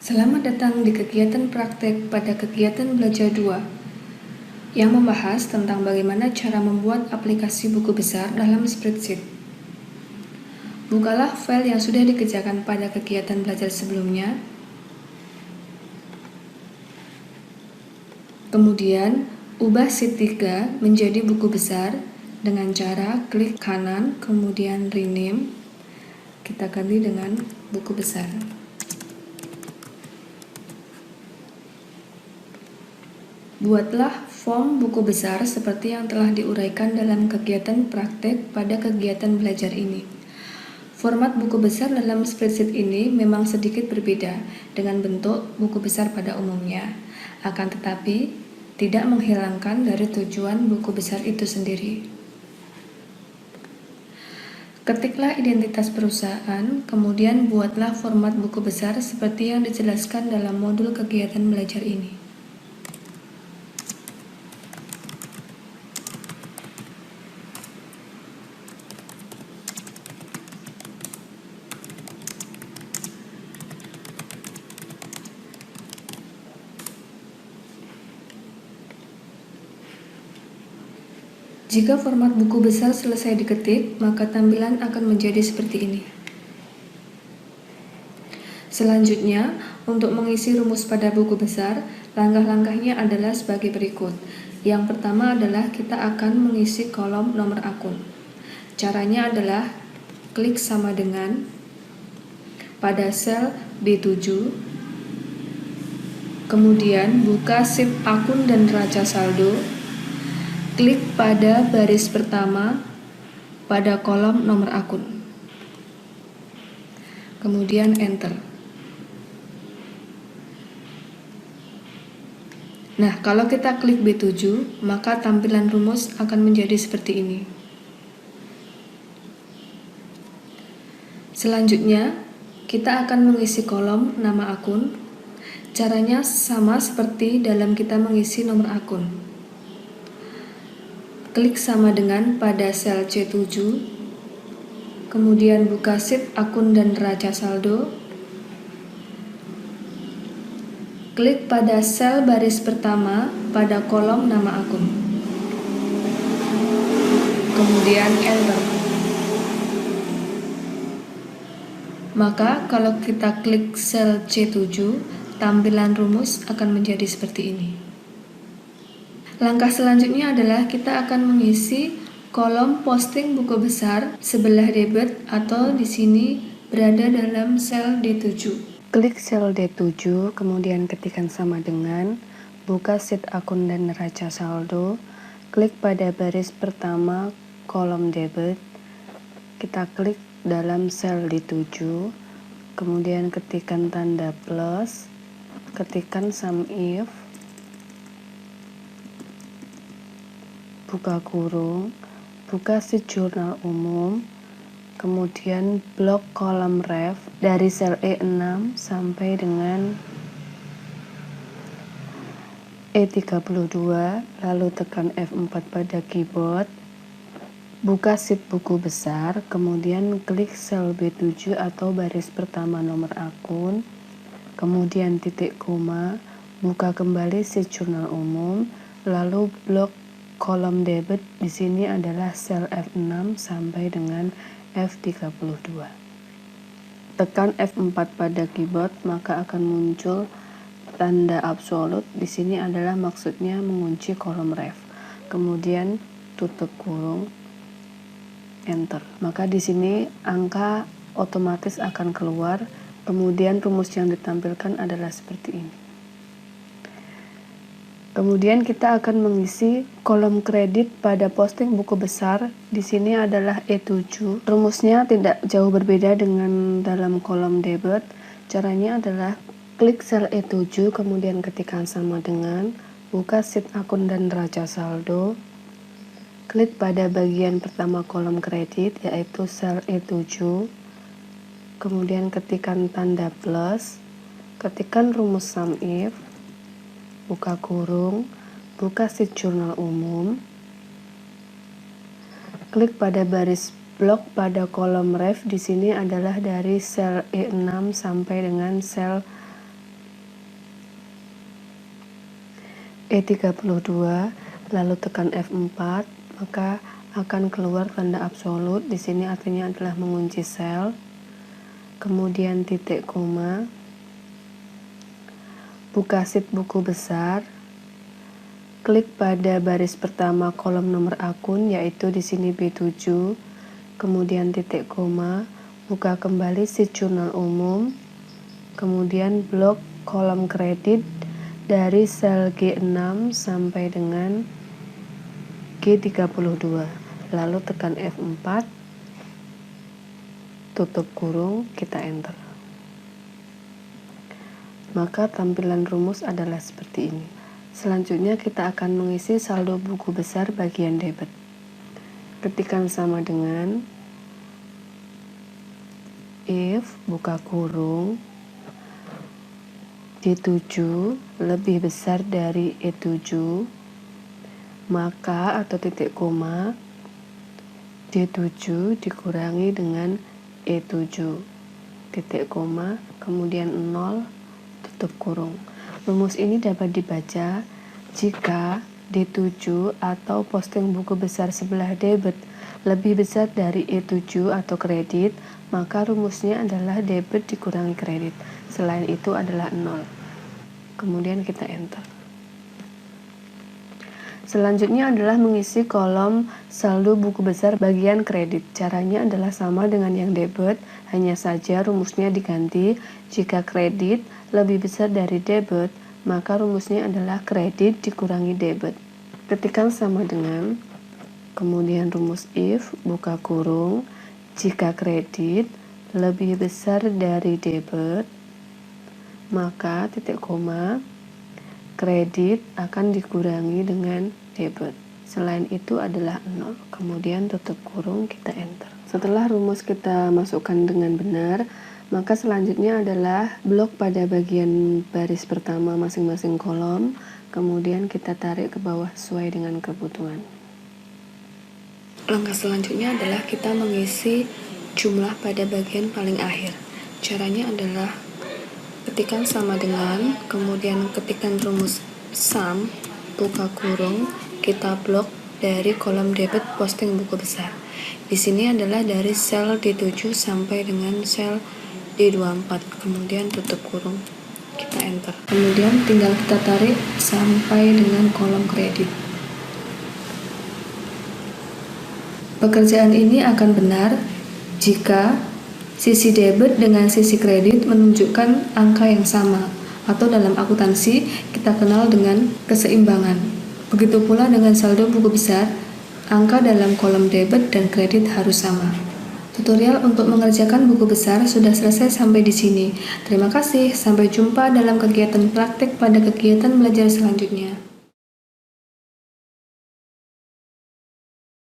Selamat datang di kegiatan praktek pada kegiatan belajar 2 yang membahas tentang bagaimana cara membuat aplikasi buku besar dalam spreadsheet. Bukalah file yang sudah dikerjakan pada kegiatan belajar sebelumnya. Kemudian, ubah sheet 3 menjadi buku besar dengan cara klik kanan, kemudian rename. Kita ganti dengan buku besar. Buatlah form buku besar seperti yang telah diuraikan dalam kegiatan praktek pada kegiatan belajar ini. Format buku besar dalam spreadsheet ini memang sedikit berbeda dengan bentuk buku besar pada umumnya, akan tetapi tidak menghilangkan dari tujuan buku besar itu sendiri. Ketiklah identitas perusahaan, kemudian buatlah format buku besar seperti yang dijelaskan dalam modul kegiatan belajar ini. Jika format buku besar selesai diketik, maka tampilan akan menjadi seperti ini. Selanjutnya, untuk mengisi rumus pada buku besar, langkah-langkahnya adalah sebagai berikut. Yang pertama adalah kita akan mengisi kolom nomor akun. Caranya adalah klik sama dengan pada sel B7, kemudian buka sheet akun dan neraca saldo. Klik pada baris pertama pada kolom nomor akun. Kemudian enter. Nah, kalau kita klik B7, maka tampilan rumus akan menjadi seperti ini. Selanjutnya, kita akan mengisi kolom nama akun. Caranya sama seperti dalam kita mengisi nomor akun. Klik sama dengan pada sel C7, kemudian buka sheet akun dan neraca saldo. Klik pada sel baris pertama pada kolom nama akun. Kemudian enter. Maka kalau kita klik sel C7, tampilan rumus akan menjadi seperti ini. Langkah selanjutnya adalah kita akan mengisi kolom posting buku besar sebelah debit atau di sini berada dalam sel D7. Klik sel D7, kemudian ketikkan sama dengan, buka sheet akun dan neraca saldo, klik pada baris pertama kolom debit, kita klik dalam sel D7, kemudian ketikkan tanda plus, ketikkan sum if, buka kurung, buka sheet jurnal umum, kemudian blok kolom ref dari sel E6 sampai dengan E32, lalu tekan F4 pada keyboard, buka sheet buku besar, kemudian klik sel B7 atau baris pertama nomor akun, kemudian titik koma, buka kembali sheet jurnal umum, lalu blok kolom debit di sini adalah sel F6 sampai dengan F32. Tekan F4 pada keyboard, maka akan muncul tanda absolut. Di sini adalah maksudnya mengunci kolom ref. Kemudian tutup kurung, enter. Maka di sini angka otomatis akan keluar. Kemudian rumus yang ditampilkan adalah seperti ini. Kemudian kita akan mengisi kolom kredit pada posting buku besar. Di sini adalah E7. Rumusnya tidak jauh berbeda dengan dalam kolom debit. Caranya adalah klik sel E7, kemudian ketikkan sama dengan, buka sheet akun dan neraca saldo. Klik pada bagian pertama kolom kredit, yaitu sel E7. Kemudian ketikkan tanda plus, ketikkan rumus sum if, buka kurung, buka sheet jurnal umum, klik pada baris blok pada kolom ref. Di sini adalah dari sel E6 sampai dengan sel E32, lalu tekan F4, maka akan keluar tanda absolut. Di sini artinya adalah mengunci sel. Kemudian titik koma, buka sheet buku besar, klik pada baris pertama kolom nomor akun, yaitu di sini B7, kemudian titik koma, buka kembali sheet jurnal umum, kemudian blok kolom kredit dari sel G6 sampai dengan G32, lalu tekan F4, tutup kurung, kita enter. Maka tampilan rumus adalah seperti ini. Selanjutnya kita akan mengisi saldo buku besar bagian debit. Ketikkan sama dengan if buka kurung D7 lebih besar dari E7, maka atau titik koma D7 dikurangi dengan E7, titik koma, kemudian 0, tutup kurung. Rumus ini dapat dibaca jika D7 atau posting buku besar sebelah debit lebih besar dari E7 atau kredit, maka rumusnya adalah debit dikurangi kredit. Selain itu adalah 0. Kemudian kita enter. Selanjutnya adalah mengisi kolom saldo buku besar bagian kredit. Caranya adalah sama dengan yang debit, hanya saja rumusnya diganti. Jika kredit lebih besar dari debit, maka rumusnya adalah kredit dikurangi debit. Ketikkan sama dengan, kemudian rumus if buka kurung, jika kredit lebih besar dari debit, maka titik koma, kredit akan dikurangi dengan debit. Selain itu adalah 0. Kemudian tutup kurung, kita enter. Setelah rumus kita masukkan dengan benar, maka selanjutnya adalah blok pada bagian baris pertama masing-masing kolom. Kemudian kita tarik ke bawah sesuai dengan kebutuhan. Langkah selanjutnya adalah kita mengisi jumlah pada bagian paling akhir. Caranya adalah ketikkan sama dengan, kemudian ketikkan rumus sum, buka kurung, kita blok dari kolom debit posting buku besar. Di sini adalah dari sel D7 sampai dengan sel D24, kemudian tutup kurung, kita enter. Kemudian tinggal kita tarik sampai dengan kolom kredit. Pekerjaan ini akan benar jika sisi debit dengan sisi kredit menunjukkan angka yang sama, atau dalam akuntansi kita kenal dengan keseimbangan. Begitu pula dengan saldo buku besar, angka dalam kolom debit dan kredit harus sama. Tutorial untuk mengerjakan buku besar sudah selesai sampai di sini. Terima kasih, sampai jumpa dalam kegiatan praktik pada kegiatan belajar selanjutnya.